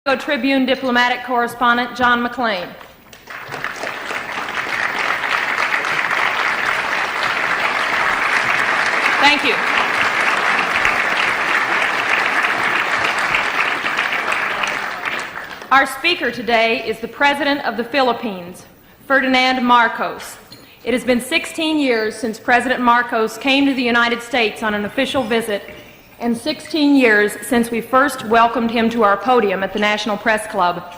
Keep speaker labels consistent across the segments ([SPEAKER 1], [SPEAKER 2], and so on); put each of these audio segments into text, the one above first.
[SPEAKER 1] Tribune diplomatic correspondent John McLean. Thank you. Our speaker today is the President of the Philippines, Ferdinand Marcos. It has been 16 years since President Marcos came to the United States on an official visit, and 16 years since we first welcomed him to our podium at the National Press Club.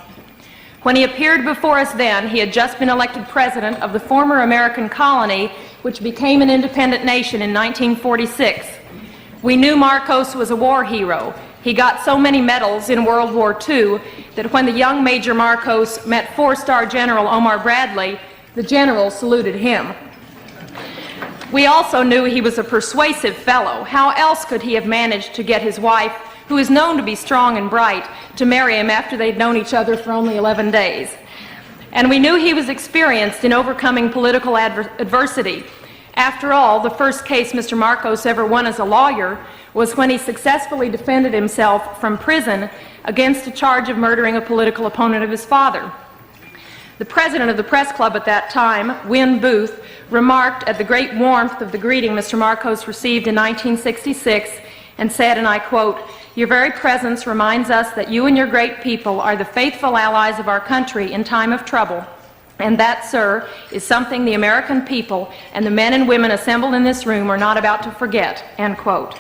[SPEAKER 1] When he appeared before us then, he had just been elected president of the former American colony, which became an independent nation in 1946. We knew Marcos was a war hero. He got so many medals in World War II that when the young Major Marcos met four-star General Omar Bradley, the general saluted him. We also knew he was a persuasive fellow. How else could he have managed to get his wife, who is known to be strong and bright, to marry him after they'd known each other for only 11 days? And we knew he was experienced in overcoming political adversity. After all, the first case Mr. Marcos ever won as a lawyer was when he successfully defended himself from prison against a charge of murdering a political opponent of his father. The president of the press club at that time, Win Booth, remarked at the great warmth of the greeting Mr. Marcos received in 1966 and said, and I quote, "Your very presence reminds us that you and your great people are the faithful allies of our country in time of trouble. And that, sir, is something the American people and the men and women assembled in this room are not about to forget," end quote.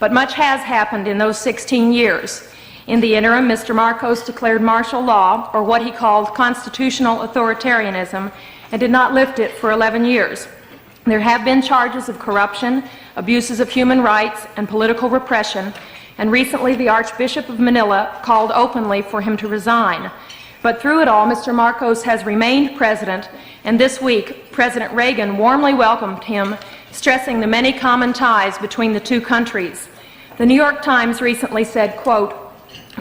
[SPEAKER 1] But much has happened in those 16 years. In the interim, Mr. Marcos declared martial law, or what he called constitutional authoritarianism, and did not lift it for 11 years. There have been charges of corruption, abuses of human rights, and political repression, and recently the Archbishop of Manila called openly for him to resign. But through it all, Mr. Marcos has remained president, and this week, President Reagan warmly welcomed him, stressing the many common ties between the two countries. The New York Times recently said, quote,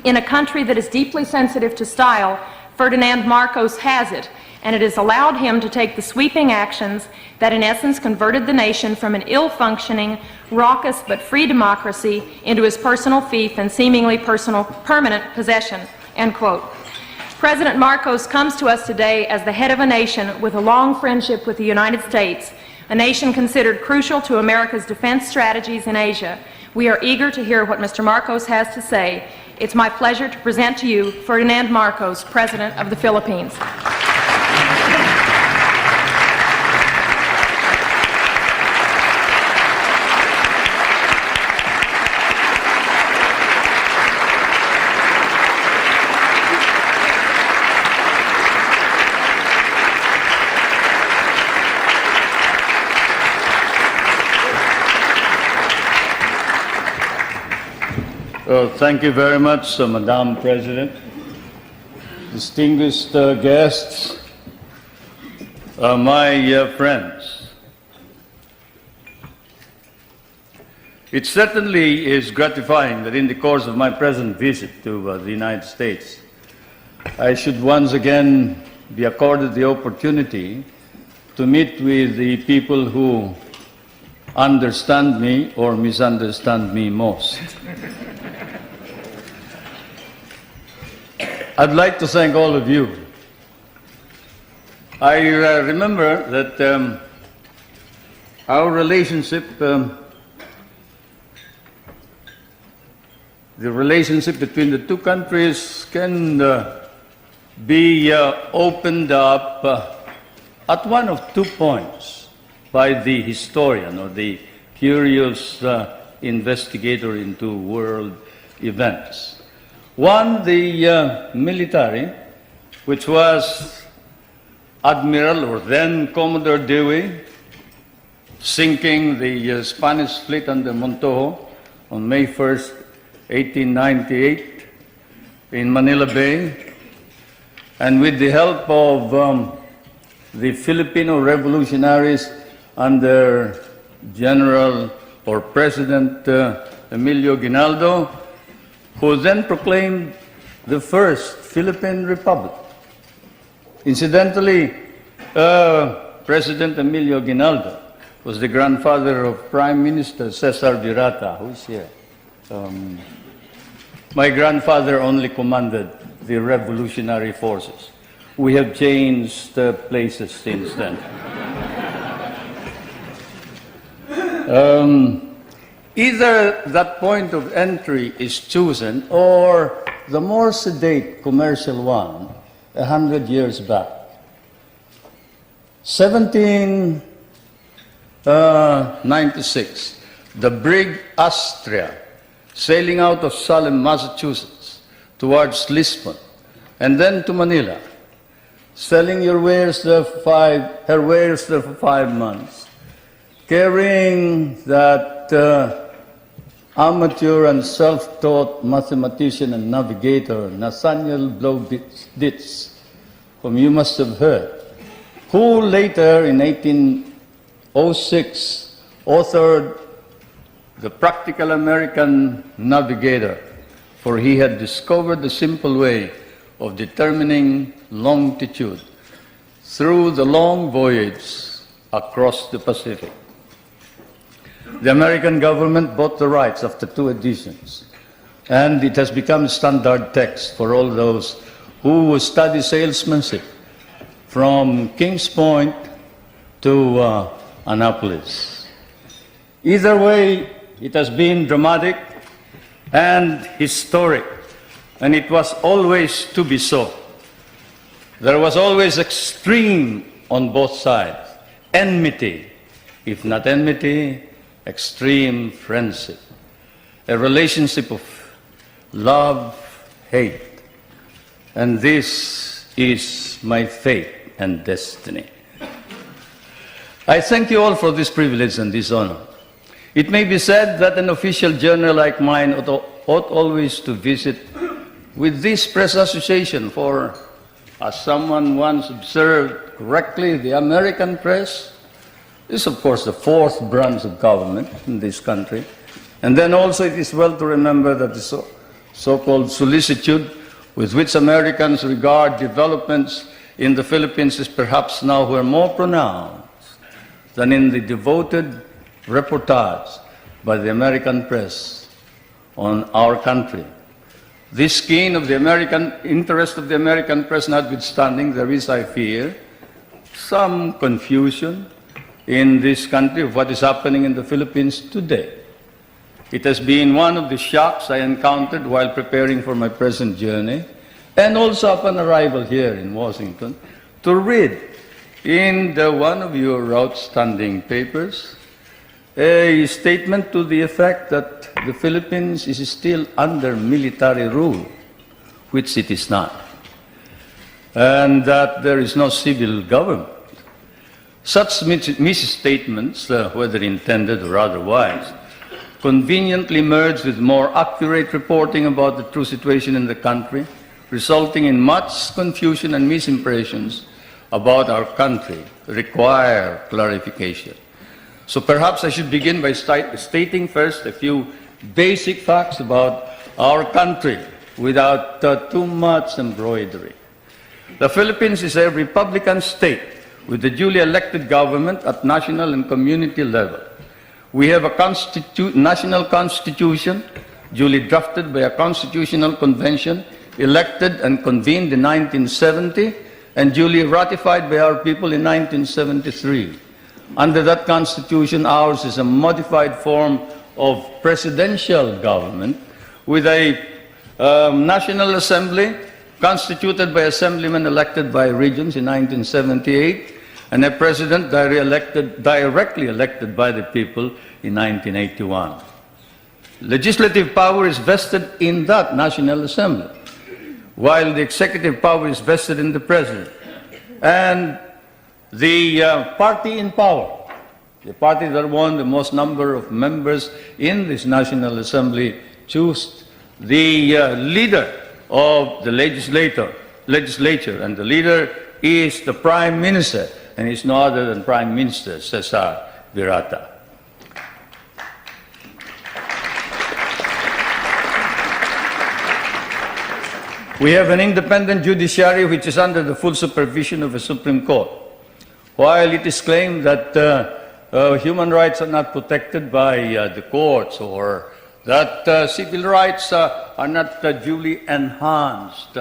[SPEAKER 1] "In a country that is deeply sensitive to style, Ferdinand Marcos has it, and it has allowed him to take the sweeping actions that in essence converted the nation from an ill-functioning, raucous but free democracy into his personal fief and seemingly permanent possession," end quote. President Marcos comes to us today as the head of a nation with a long friendship with the United States, a nation considered crucial to America's defense strategies in Asia. We are eager to hear what Mr. Marcos has to say. It's my pleasure to present to you Ferdinand Marcos, President of the Philippines.
[SPEAKER 2] Well, thank you very much, Madam President. Distinguished guests, my friends. It certainly is gratifying that in the course of my present visit to the United States, I should once again be accorded the opportunity to meet with the people who understand me or misunderstand me most. I'd like to thank all of you. I remember that our relationship, the relationship between the two countries can be opened up at one of 2 points by the historian or the curious investigator into world events. One, the military, which was Admiral or then Commodore Dewey, sinking the Spanish fleet under Montojo on May 1st, 1898 in Manila Bay, and with the help of the Filipino revolutionaries under General or President Emilio Aguinaldo, who then proclaimed the first Philippine Republic. Incidentally, President Emilio Aguinaldo was the grandfather of Prime Minister Cesar Virata, who is here. My grandfather only commanded the revolutionary forces. We have changed places since then. Either that point of entry is chosen or the more sedate commercial one 100 years back. 1796, the brig Astrea, sailing out of Salem, Massachusetts, towards Lisbon, and then to Manila, selling her wares there for 5 months, carrying that amateur and self-taught mathematician and navigator, Nathaniel Blow-Ditz, whom you must have heard, who later, in 1806, authored The Practical American Navigator, for he had discovered the simple way of determining longitude through the long voyage across the Pacific. The American government bought the rights after 2 editions, and it has become standard text for all those who study salesmanship from Kings Point to Annapolis. Either way, it has been dramatic and historic, and it was always to be so. There was always extreme on both sides, enmity, if not enmity, extreme friendship, a relationship of love, hate, and this is my fate and destiny. I thank you all for this privilege and this honor. It may be said that an official journal like mine ought always to visit with this press association, for, as someone once observed correctly, the American press is, of course, the 4th branch of government in this country. And then also it is well to remember that the so-called solicitude with which Americans regard developments in the Philippines is perhaps now more pronounced than in the devoted reportage by the American press on our country. This keen of the American interest of the American press notwithstanding, there is, I fear, some confusion in this country of what is happening in the Philippines today. It has been one of the shocks I encountered while preparing for my present journey, and also upon arrival here in Washington, to read in one of your outstanding papers a statement to the effect that the Philippines is still under military rule, which it is not, and that there is no civil government. Such misstatements, whether intended or otherwise, conveniently merge with more accurate reporting about the true situation in the country, resulting in much confusion and misimpressions about our country, require clarification. So perhaps I should begin by stating first a few basic facts about our country without too much embroidery. The Philippines is a republican state with a duly elected government at national and community level. We have a national constitution duly drafted by a constitutional convention elected and convened in 1970 and duly ratified by our people in 1973. Under that constitution, ours is a modified form of presidential government with a National Assembly constituted by assemblymen elected by regions in 1978 and a president directly elected by the people in 1981. Legislative power is vested in that National Assembly, while the executive power is vested in the president. And the party in power, the party that won the most number of members in this National Assembly, choose the leader of the legislature, and the leader is the Prime Minister, and is no other than Prime Minister Cesar Virata. We have an independent judiciary which is under the full supervision of a Supreme Court. While it is claimed that human rights are not protected by the courts, or that civil rights are not duly enhanced